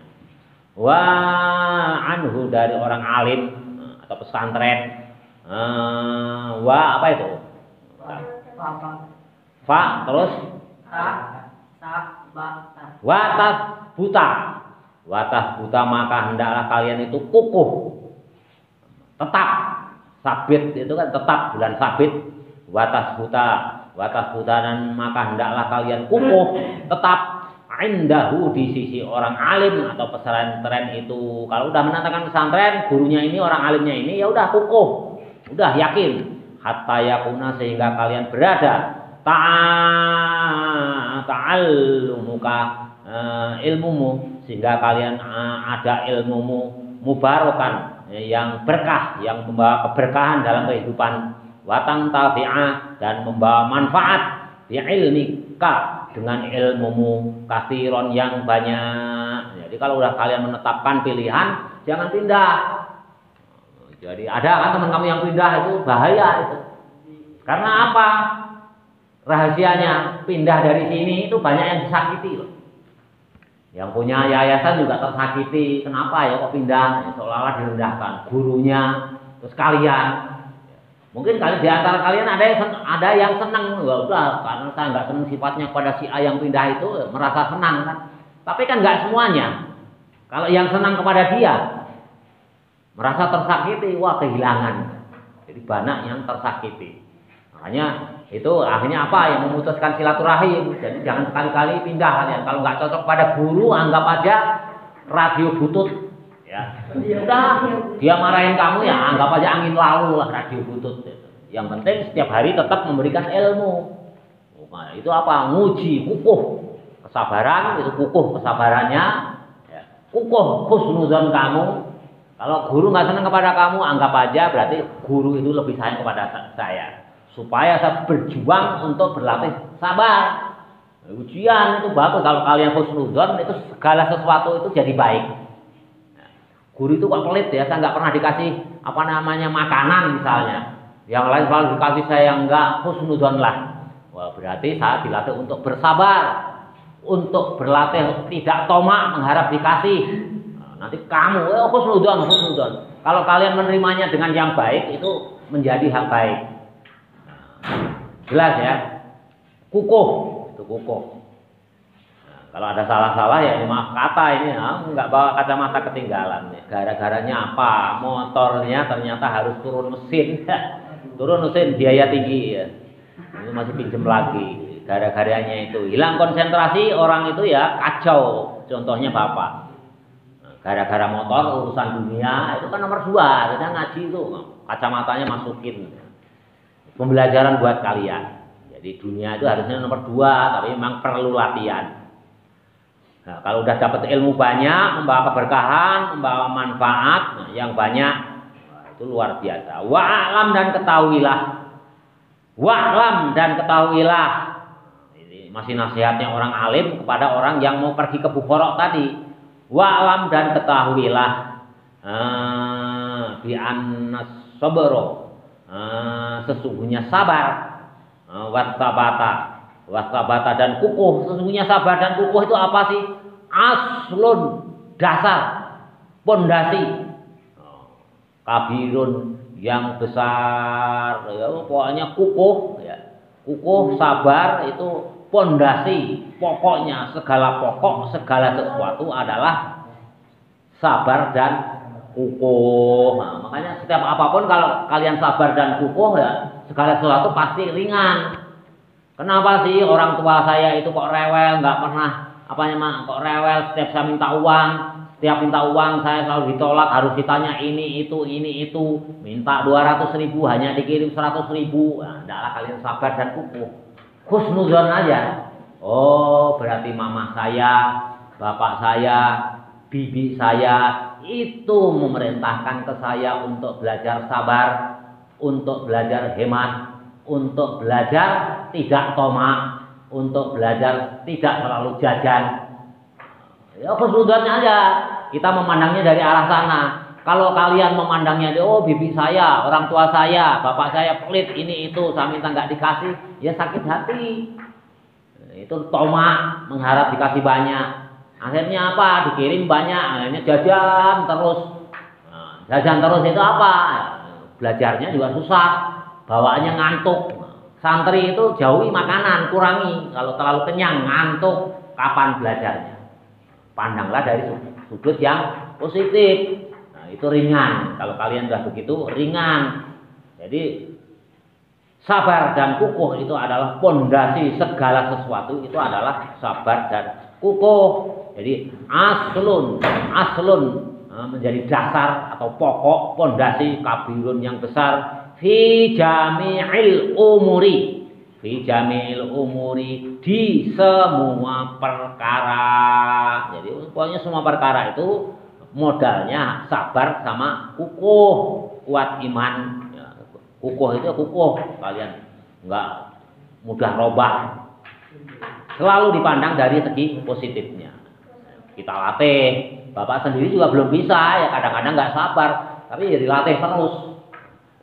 Anhu dari orang alim atau pesantren. Apa itu? Fa terus watah buta maka hendaklah kalian itu kukuh, tetap, sabit itu kan tetap, bulan sabit. Watah buta dan maka hendaklah kalian kukuh, tetap indahu di sisi orang alim atau pesantren itu. Kalau udah menantangkan pesantren, gurunya ini, orang alimnya ini, ya udah kukuh, udah yakin. Hatta yakuna sehingga kalian berada ta'allumuka ilmumu, sehingga kalian ada ilmumu mubarokan yang berkah, yang membawa keberkahan dalam kehidupan, watang tafi'ah dan membawa manfaat bi ilmika dengan ilmumu kasiron yang banyak. Jadi kalau udah kalian menetapkan pilihan, jangan pindah. Jadi ada kan teman kamu yang pindah, itu bahaya itu. Karena apa? Rahasianya pindah dari sini itu banyak yang disakiti loh. Yang punya yayasan juga tersakiti. Kenapa ya kok pindah? Ya, seolah-olah direndahkan gurunya, terus kalian. Mungkin kali di antara kalian ada yang senang, ya udah, karena saya nggak senang sifatnya pada si A yang pindah itu, merasa senang kan. Tapi kan nggak semuanya. Kalau yang senang kepada dia merasa tersakiti, wah kehilangan. Jadi banyak yang tersakiti. Makanya itu akhirnya apa, yang memutuskan silaturahim. Jadi jangan sekali-kali pindah kalian. Kalau nggak cocok pada guru, anggap aja radio butut. Ya, udah dia marahin kamu ya anggap aja angin lalu lah, radio butut. Yang penting setiap hari tetap memberikan ilmu. Nah, itu apa? Nguji, kukuh kesabaran, itu kukuh kesabarannya. Ya. Kukuh husnuzon kamu. Kalau guru nggak senang kepada kamu, anggap aja berarti guru itu lebih sayang kepada saya. Supaya saya berjuang untuk berlatih sabar. Ujian itu bagus, kalau kalian husnuzon itu segala sesuatu itu jadi baik. Guru itu kok pelit ya, saya nggak pernah dikasih makanan misalnya. Yang lain selalu dikasih, saya enggak, husnuzon lah. Wah, berarti saya dilatih untuk bersabar, untuk berlatih tidak tomak mengharap dikasih. Nanti kamu, husnuzon. Kalau kalian menerimanya dengan yang baik, itu menjadi hal baik. Jelas ya, kukuh, itu kukuh. Nah, kalau ada salah-salah ya maaf kata ini, nggak bawa kacamata ketinggalan. Gara-garanya apa? Motornya ternyata harus turun mesin, turun mesin biaya tinggi ya. Ini masih pinjem lagi. Gara-garanya itu hilang konsentrasi orang itu ya kacau. Contohnya bapak. Gara-gara motor urusan dunia itu kan nomor 2. Kita ngaji itu kacamatanya masukin. Pembelajaran buat kalian. Jadi dunia itu harusnya nomor 2, tapi memang perlu latihan. Nah, kalau udah dapat ilmu banyak, membawa keberkahan, membawa manfaat yang banyak, itu luar biasa. Wa'lam dan ketahuilah. Ini masih nasihatnya orang alim kepada orang yang mau pergi ke Bukhara tadi. Wa'lam dan ketahuilah bi annas sabra sesungguhnya sabar, wastabata dan kukuh. Sesungguhnya sabar dan kukuh itu apa sih? Aslun, dasar, pondasi, kabirun, yang besar, ya, pokoknya kukuh, ya. Kukuh, sabar itu pondasi, pokoknya segala pokok, segala sesuatu adalah sabar dan kukuh. Nah, makanya setiap apapun kalau kalian sabar dan kukuh, ya segala sesuatu pasti ringan. Kenapa sih orang tua saya itu kok rewel, nggak pernah kok rewel setiap saya minta uang. Setiap minta uang saya selalu ditolak, harus ditanya ini itu, minta 200.000 hanya dikirim 100.000. Nah, hendaklah kalian sabar dan kukuh, husnuzon aja. Oh, berarti mama saya, bapak saya, bibi saya itu memerintahkan ke saya untuk belajar sabar, untuk belajar hemat, untuk belajar tidak tomak, untuk belajar tidak terlalu jajan. Ya khusnudonnya aja, kita memandangnya dari arah sana. Kalau kalian memandangnya, oh bibi saya, orang tua saya, bapak saya pelit ini itu, saya minta nggak dikasih, ya sakit hati. Itu tomak, mengharap dikasih banyak. Akhirnya apa? Dikirim banyak, akhirnya jajan terus. Nah, jajan terus itu apa? Belajarnya juga susah, bawaannya ngantuk. Santri itu jauhi makanan, kurangi. Kalau terlalu kenyang, ngantuk, kapan belajarnya? Pandanglah dari sudut yang positif. Nah, itu ringan. Kalau kalian sudah begitu, ringan. Jadi sabar dan kukuh itu adalah pondasi segala sesuatu, itu adalah sabar dan kukuh. Jadi aslun menjadi dasar atau pokok, pondasi, kabirun yang besar, fi jami'il umuri. Fi jami'il umuri, di semua perkara. Jadi pokoknya semua perkara itu modalnya sabar sama kukuh, kuat iman. Ya, kukuh itu kukuh, kalian enggak mudah robah. Selalu dipandang dari segi positifnya. Kita latih. Bapak sendiri juga belum bisa, ya kadang-kadang enggak sabar, tapi ya dilatih terus.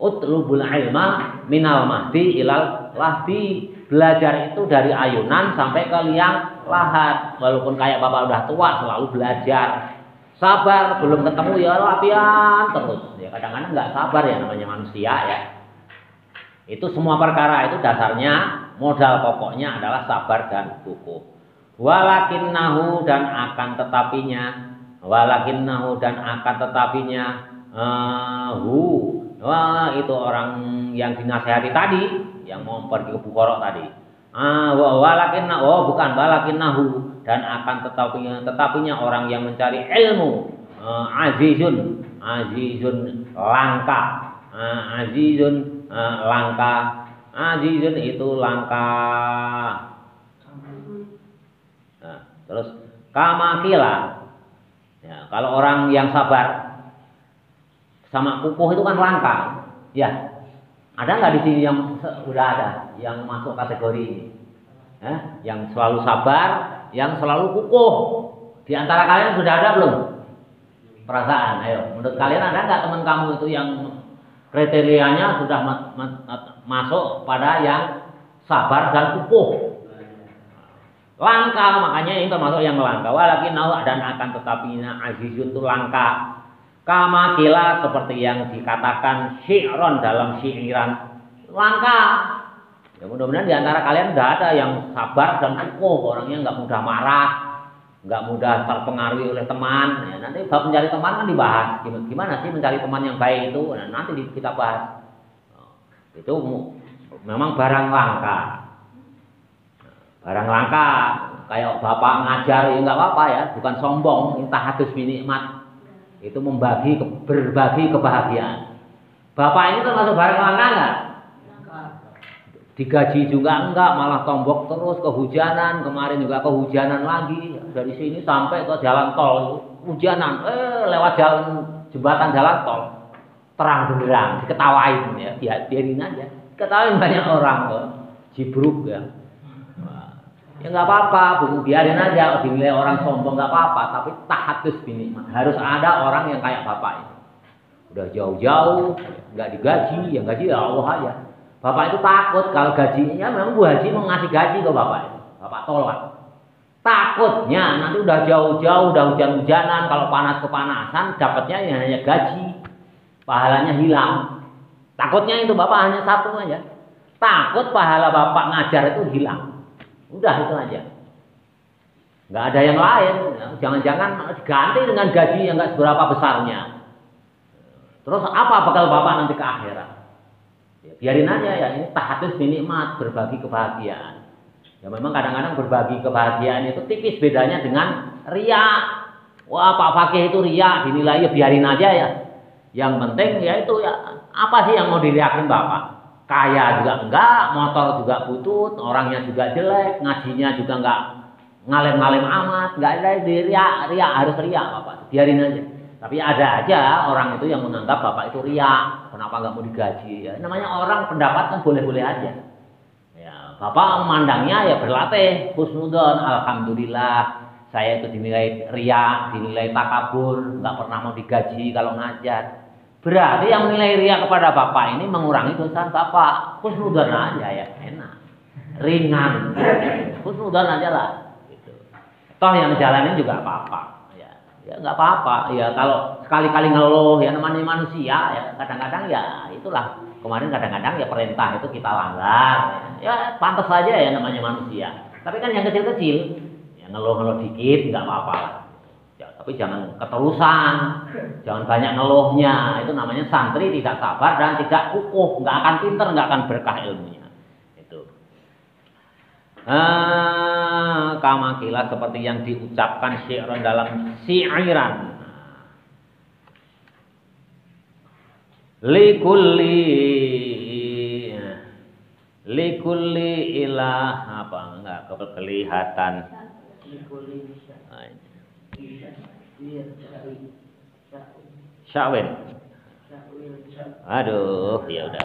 Utlubul ilma minal mahdi ilal lahdi. Belajar itu dari ayunan sampai ke liang lahat. Walaupun kayak bapak udah tua, selalu belajar. Sabar, belum ketemu ya latihan terus. Ya kadang-kadang nggak sabar, ya namanya manusia ya. Itu semua perkara itu dasarnya, modal pokoknya adalah sabar dan kukuh. Walakinnahu dan akan tetapinya, wah itu orang yang dinasehati tadi, yang mau pergi ke Bukhara tadi. Walakinnahu dan akan tetapinya orang yang mencari ilmu, azizun langka, azizun itu langka. Nah, terus kamakila, ya, kalau orang yang sabar sama kukuh itu kan langka, ya. Ada nggak di sini yang sudah ada yang masuk kategori ini? Yang selalu sabar, yang selalu kukuh. Di antara kalian sudah ada belum? Perasaan, ayo. Menurut kalian ada nggak teman kamu itu yang kriterianya sudah masuk pada yang sabar dan kukuh? Langka, makanya ini termasuk yang langka. Walakinnahu dan akan tetapinya azizun itu langka. Kama kila seperti yang dikatakan syi'ron dalam syi'iran, langka. Ya mudah-mudahan di antara kalian tidak ada yang sabar dan kukuh, orangnya nggak mudah marah, nggak mudah terpengaruhi oleh teman. Ya, nanti bab mencari teman kan dibahas. Gimana sih mencari teman yang baik itu? Nah, nanti kita bahas. Itu memang barang langka. Barang langka. Kayak bapak ngajar ya nggak apa-apa ya, bukan sombong, minta hadus binikmat. Itu berbagi kebahagiaan. Bapak ini termasuk barang langka enggak? Digaji juga enggak, malah tombok terus, kehujanan, kemarin juga kehujanan lagi. Dari sini sampai ke jalan tol, hujanan, lewat jembatan jalan tol, terang benderang, diketawain ya, biarin aja. Ketawain banyak orang kok, jibruk ya. Ya nggak apa-apa, biarin aja, dinilai orang sombong nggak apa-apa, tapi tahadus binikmat. Harus ada orang yang kayak bapak ini. Udah jauh-jauh, nggak digaji, yang gaji ya Allah aja. Bapak itu takut kalau gajinya memang Bu Haji mau ngasih gaji ke bapak itu. Bapak tolak. Takutnya nanti udah jauh-jauh, udah hujan-hujanan, kalau panas kepanasan, dapatnya ya hanya gaji, pahalanya hilang. Takutnya itu bapak hanya satu aja. Takut pahala bapak ngajar itu hilang. Udah itu aja. Nggak ada yang lain. Jangan-jangan diganti dengan gaji yang nggak seberapa besarnya. Terus apa bakal bapak nanti ke akhirat? Ya, biarin aja ya, ini tahatus binikmat, berbagi kebahagiaan. Ya memang kadang-kadang berbagi kebahagiaan itu tipis bedanya dengan ria. Wah Pak Fakih itu ria, dinilai ya biarin aja ya. Yang penting ya itu ya, apa sih yang mau dilihatin bapak? Kaya juga enggak, motor juga butut, orangnya juga jelek, ngajinya juga enggak ngalem-ngalem amat, enggak ada di ria harus ria bapak, biarin aja. Tapi ada aja orang itu yang menganggap bapak itu ria, kenapa enggak mau digaji? Ya, namanya orang pendapat kan boleh-boleh aja. Ya, bapak memandangnya ya berlatih, husnudon, alhamdulillah saya itu dinilai ria, dinilai takabur, enggak pernah mau digaji kalau ngajar. Berarti yang menilai ria kepada bapak ini mengurangi dosa bapak. Husnudon aja ya, enak, ringan, husnudon aja lah. Gitu. Toh yang jalanin juga apa-apa. Ya nggak apa-apa ya kalau sekali-kali ngeluh ya namanya manusia ya kadang-kadang ya itulah kemarin kadang-kadang ya perintah itu kita langgar ya pantas saja ya namanya manusia tapi kan yang kecil-kecil ya ngeluh-ngeluh dikit nggak apa-apa ya, tapi jangan keterusan jangan banyak ngeluhnya itu namanya santri tidak sabar dan tidak kukuh nggak akan pinter nggak akan berkah ilmunya itu. Kamakilah seperti yang diucapkan syi'ran dalam syi'ran. Likulli ilah apa enggak kelihatan. Syawin. Aduh, ya udah.